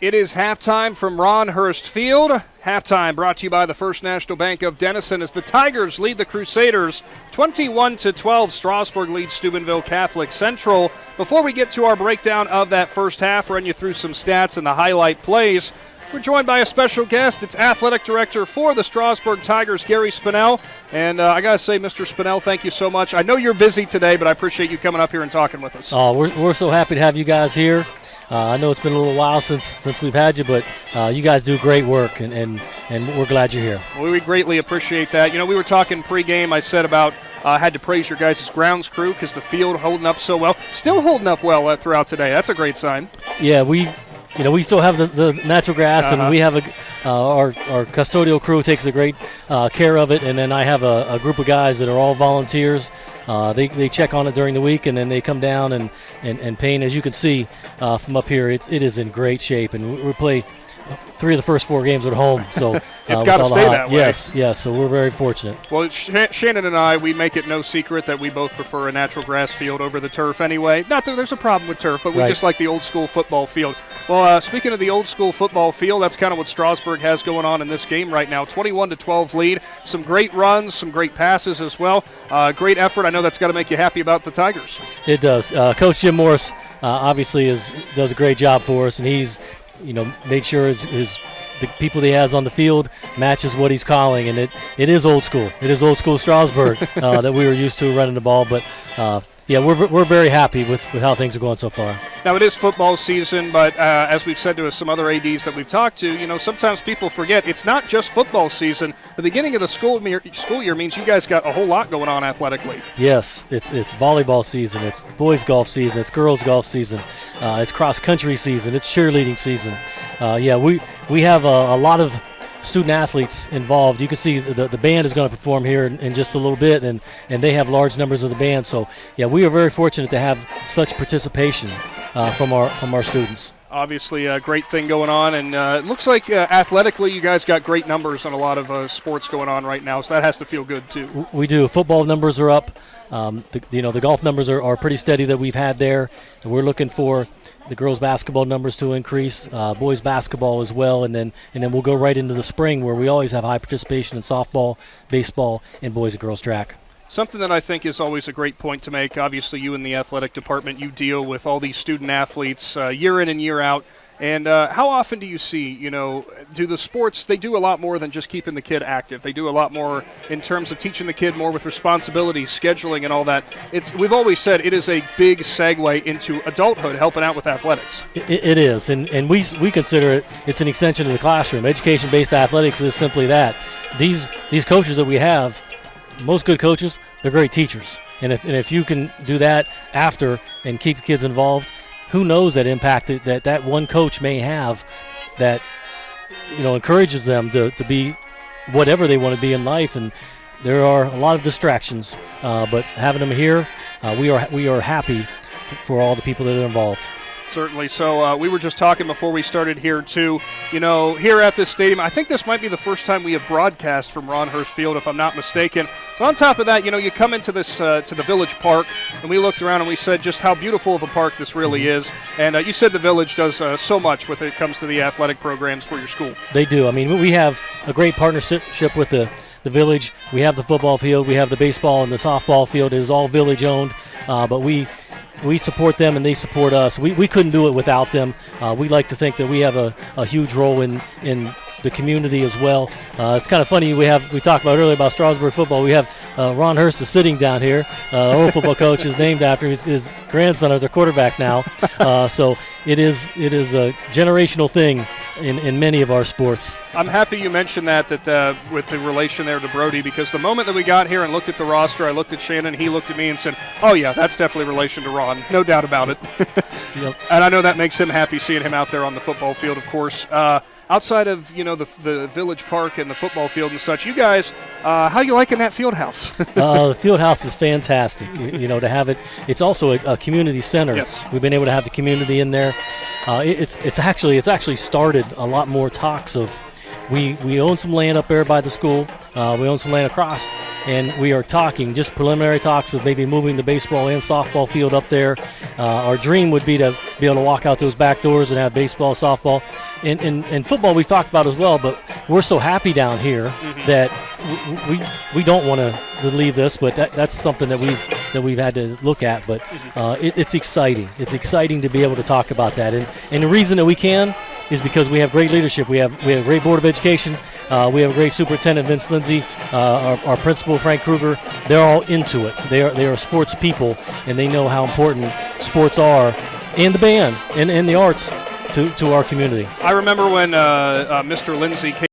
It is halftime from Ronhurst Field. Halftime brought to you by the First National Bank of Denison as the Tigers lead the Crusaders 21-12. Strasburg leads Steubenville Catholic Central. Before we get to our breakdown of that first half, run you through some stats and the highlight plays. We're joined by a special guest. It's Athletic Director for the Strasburg Tigers, Gary Spinell. And I got to say, Mr. Spinell, thank you so much. I know you're busy today, but I appreciate you coming up here and talking with us. Oh, we're so happy to have you guys here. I know it's been a little while since we've had you, but you guys do great work, and we're glad you're here. Well, we greatly appreciate that. You know, we were talking pregame. I said about had to praise your guys' grounds crew because the field holding up so well. Still holding up well throughout today. That's a great sign. Yeah, we still have the natural grass, and we have our custodial crew takes a great care of it, and then I have a group of guys that are all volunteers. They check on it during the week, and then they come down and paint. As you can see from up here, it is in great shape, and we play 3 of the first 4 games at home. So it's got to stay that way. Yes. So we're very fortunate. Well, Shannon and I, we make it no secret that we both prefer a natural grass field over the turf anyway. Not that there's a problem with turf, but we just like the old school football field. Well, speaking of the old school football field, that's kind of what Strasburg has going on in this game right now. 21-12 lead. Some great runs, some great passes as well. Great effort. I know that's got to make you happy about the Tigers. It does. Coach Jim Morris obviously does a great job for us, and he's made sure the people that he has on the field matches what he's calling, and it is old school. It is old school Strasburg that we were used to running the ball, but we're very happy with how things are going so far. Now, it is football season, but as we've said to some other ADs that we've talked to, sometimes people forget it's not just football season. The beginning of the school year means you guys got a whole lot going on athletically. Yes, it's volleyball season, it's boys golf season, it's girls golf season, it's cross country season, it's cheerleading season. We have a lot of student athletes involved. You can see the band is going to perform here in just a little bit, and they have large numbers of the band. So we are very fortunate to have such participation from our students. Obviously a great thing going on, and it looks like athletically you guys got great numbers on a lot of sports going on right now, so that has to feel good too. We do. Football numbers are up. The golf numbers are pretty steady that we've had there, and we're looking for the girls basketball numbers to increase, boys basketball as well, and then we'll go right into the spring where we always have high participation in softball, baseball, and boys and girls track. Something that I think is always a great point to make, obviously you in the athletic department, you deal with all these student athletes year in and year out. And how often do you see, do the sports, they do a lot more than just keeping the kid active. They do a lot more in terms of teaching the kid more with responsibility, scheduling, and all that. We've always said it is a big segue into adulthood, helping out with athletics. It is, and we consider it's an extension of the classroom. Education-based athletics is simply that. These coaches that we have, most good coaches, they're great teachers. And if you can do that after and keep the kids involved, who knows that impact that one coach may have that encourages them to be whatever they want to be in life. And there are a lot of distractions, but having them here, we are happy for all the people that are involved. Certainly. So we were just talking before we started here, too. Here at this stadium, I think this might be the first time we have broadcast from Ronhurst Field, if I'm not mistaken. But on top of that, you come into this to the Village Park, and we looked around and we said just how beautiful of a park this really is. And you said the Village does so much when it comes to the athletic programs for your school. They do. I mean, we have a great partnership with the Village. We have the football field. We have the baseball and the softball field. It is all Village-owned, but we support them and they support us. We couldn't do it without them. We like to think that we have a huge role in the community as well. It's kind of funny, we talked about earlier about Strasburg football. We have Ron Hurst is sitting down here. Our old football coach is named after his grandson as our quarterback now. So it is a generational thing in many of our sports. I'm happy you mentioned that with the relation there to Brody, because the moment that we got here and looked at the roster, I looked at Shannon, he looked at me and said, oh yeah, that's definitely relation to Ron, no doubt about it. Yep. And I know that makes him happy seeing him out there on the football field, of course. Outside of the Village Park and the football field and such, you guys, how you liking that field house? The field house is fantastic. To have it. It's also a community center. Yes. We've been able to have the community in there. It's actually started a lot more talks of. We own some land up there by the school. We own some land across, and we are talking, just preliminary talks of maybe moving the baseball and softball field up there. Our dream would be to be able to walk out those back doors and have baseball, softball. in football we've talked about as well, but we're so happy down here that we don't want to leave this, but that's something that we've had to look at. But it's exciting. It's exciting to be able to talk about that, and the reason that we can is because we have great leadership. We have a great Board of Education. We have a great Superintendent Vince Lindsay, our Principal Frank Kruger. They're all into it. They are sports people, and they know how important sports are, and the band and the arts to our community. I remember when Mr. Lindsay came